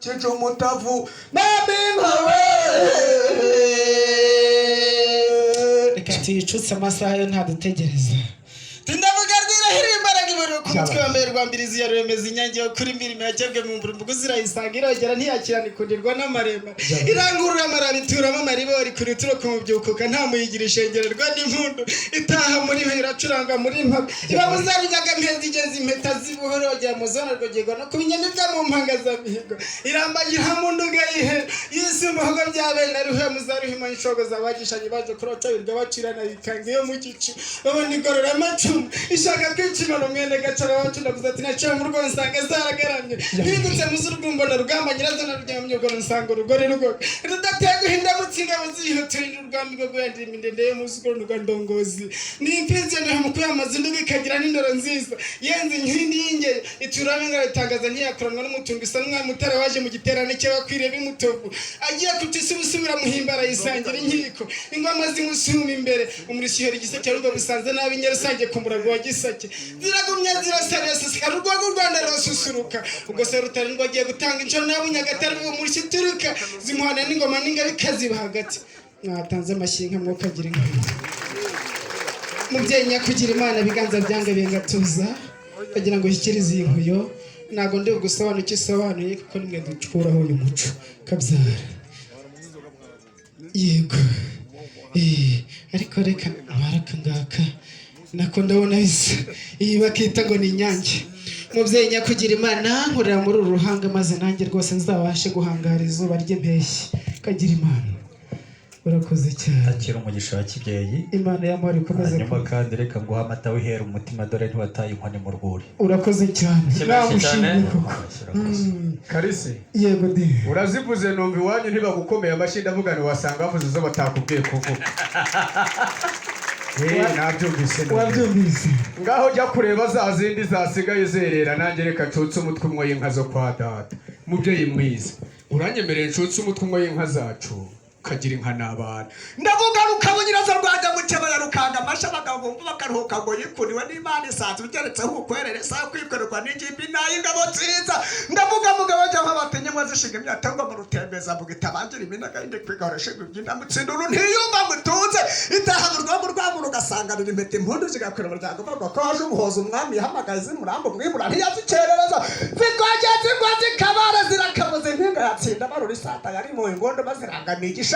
Chicho mutavu mabinkawe reka tuyicutse amasaha yo ntadutegereza tindavuga rwirahira imbaraga ibiri ku mutwe wa mbere rwa mbirizi ya Rwemeza inyange yo kuri mbirimo yakebwe mu mbuga zirayisanga irogera ntiyakirana ikundirwa n'amarema irangurura amarabituramo amaribori kuri turo ku mubyukuka nta muyigira ishengererwa n'impundu itaha muri ho iracuranga muri mpaka ibamuzabijyaga mpezi igeze impeta zibuhorogera mu zona rwogego no kubinyamibwa mu mpanga za mihigo irambagira munduga ihe yisumuhogo byabene ruhe muzaruhimo inshogo zabagishanye baje kurota birwa bacirana bikange yo mu gicu babone igorora amacumu ishaka kwicimana mwene gacara wacu ndavuze ati naciye mu rugo nsanga zaragaramye bindutse mu zurugumbo na rugamba nyirazo na ruryamye ubwo nsanga urugore rugo rudateye guhinda mutsinga muzihutuye urwambi rwo guhendera indende yo muzi ko ndongozi ni imfizi ya mu kuyamaza nduga ikagira n'indoro nziza yenze nkindi yinge iturame ngaratangaza ntiyakoranwa n'umutungo isa n'umwami mutara waje mu giterane cye bakwiriye bimutovu agiye kutisi busubira muhimbara yisangira inkiko ingoma zimusuma imbere umurishyihera igiseke rugo busanze nabi nyarusange ku murago wa gisake ziragumya zirasarasika urwego Rwanda rasusuruka ubwo se rutarindwa agiye gutanga inshuro nabo nyagatare mu murishituruka zimuhana n'ingoma n'ingabe kaziba hagati mwatanze amashinga mwokagira inka mubyeyi nyakugira Imana biganza byange bengatuza kugira ngo hikirize inkuyo nago ndi gusobanukira isobanuye kuko nimwe ducuraho uyu muco kabyara yego ariko reka maraka ngaka nako ndabona bisa iyi bakita ngo ni inyange mubyeyi nyakugira Imana nkorera muri uru ruhanga maze nanjye rwose nzabashe guhangara izuba ry'impeshyi kagira Imana urakoze cyane akira umugisha wa kibyeyi Imana y'amahoro ikomeze nyuma kandi reka nguha amata wihera umutima dore ntiwataye inkoni mu rwuri urakoze cyane namushimye koko Karisi yego ndi urazivuze numva iwanyu ntibagukomeye amashyi ndavuga ni wasanga bavuze zo batakubwiye kuvuga wabyumvise ngaho jya kureba za zindi zasigaye zerera nanjye reka ncutse umutwe umwe y'inka zo kwa data mubyeyi mwiza uranyemereye ncutse umutwe umwe y'inka zacu kagira inka n'abana ndavuga rukabonyirazo rwajya mu cyabaya rukanga amasha bagabumva bakaruhuka ngo yikuriwe n'Imana isanzwe ugeretseho ukwerere saa kwikorerwa n'ingimbi n'ay'ingabo nziza ndavuga mugabo jya nk'abatenye mwazishinga imyaka ngo mu rutembeza mvuga itabangira iminaga yindi kwigahoresha ibyinda mutsinduru ntiyumva mutunze itaha mu rwabo rwabo rugasanganira impeta impundu zigakwira umuryango bavuga ko haje umuhoza umwami yahamagaza umurambo mwimura ntiyazikerereza zikongera zingwa zikabara zirakabuze impinga yatsinda barura isata yari mu ingondo bazirangamiye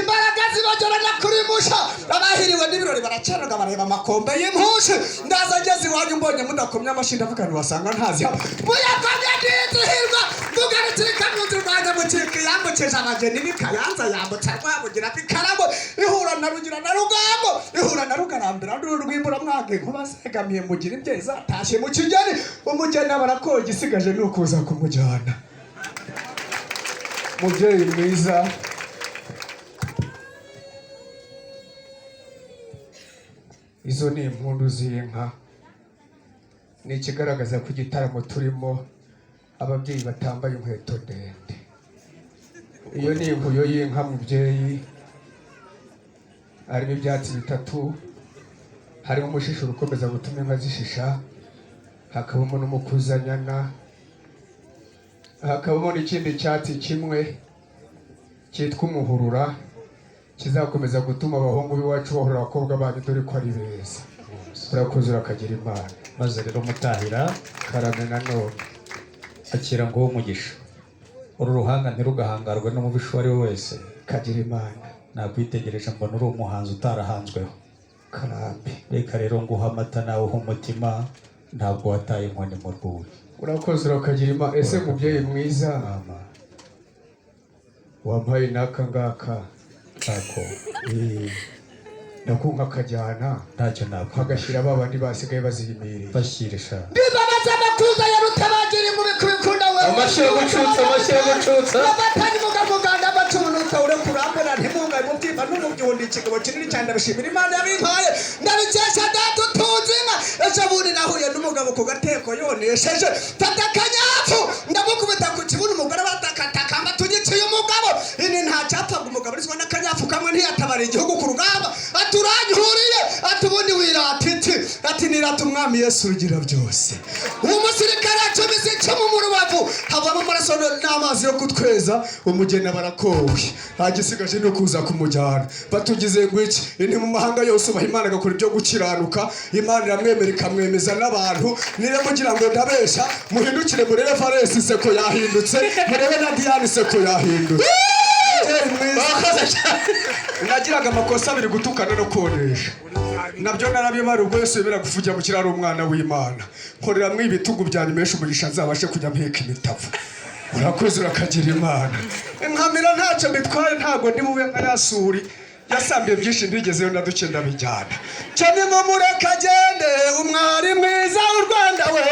imbaraga zibagerana kuri musha abahiriwe n'ibirori baraceraga bareba amakombe y'impushi ndaza ngeze iwanyu mbonye mudakomye amashyi ndavuga ntiwasanga ntazi muyakomye ntizihirwa mugarukirika mu nzu rwanda mukirika yambukije abageni n'ikayanza yambutsa rwabugira ati karabo ihura na rugira na rugambo ihura na rugarambira n'urw'imbura mwage inkuba zegamiye mugira imbyeyi zatashye mu kigeni umugeni abarakoye igisigaje ni ukuza kumujyana mubyeyi mwiza izo ni impundu z'inka ni ikigaragaza ko igitaramo turimo ababyeyi batambaye inkweto ndende iyo ni inkuyo y'inka mubyeyi harimo ibyatsi bitatu harimo umushishuro ukomeza gutuma inka zishisha hakabamo n'umukuzanyana hakabamo n'ikindi cyatsi kimwe cyitwa umuhurura kizakomeza gutuma abahungu b'iwacu bahura abakobwa banyu dore ko ari beza urakoze urakagira Imana maze rero mutahira karame nanone akira ngo umugisha uru ruhanga ntirugahangarwe n'umubisha uwo ari we wese kagira Imana nakwitegereje mbona uri umuhanzi utarahanzweho karambe reka rero nguha amata nawe umutima ntabwo wataye inkoni mu rwuri urakoze urakagira Imana ese mubyeyi mwiza mama wampaye n'aka ngaka kako nakunka kajyana ntacyo nakora hagashyira babandi basigaye bazihimirira bashyirisha bibabaza amakuza ya rutabagira mu bikunda we amashyi gucutsa babatanye muganda batunuka ure kurambura ntimunga mu byiba n'umubyundi ikigabo kinini cyane bishimira Imana yabimpaye ndabikesha datutuzinga ejo buri nahuye n'umugabo ku gateko yonesheje fata kanyafu ndamukubita ku kibuno umugore batakataka mbatugiciye umugabo ini nta cyapfaga umugabo rizwa n'akanyafu kamwe ntiyatabara igihugu ku rugamba aturanyuriye atubundi wiratiti ati nirata umwami Yesu ugira byose umusirikare acumise icumu mu rubavu impamvu havamo amaraso n'amazi yo kutweza umugeni barakowe nta gisigaje no kuza kumujyana batugize ngo iki ni mu mahanga yose ubaha Imana agakora ibyo gukiranuka Imana iramwemera ikamwemeza n'abantu nire mugira ngo ndabesha muhindukire murebe Faresi seko yahindutse murebe na Diane seko yahindutse nagiraga amakosa abiri gutukana no konesha nabyo narabibara ubwo Yesu yemera kuvugira mu kiraro umwana w'Imana nkorera mu ibitugu byanyu mesha umugisha nzabashe kujya mpeka imitavu urakoze urakagira Imana nkamira ntacyo bitwaye ntago ndi bube nka yasuri yasambiye byinshi ndigezeyo ndaduke ndabijyana cyane mu mureka agende umwari mwiza w'u Rwanda we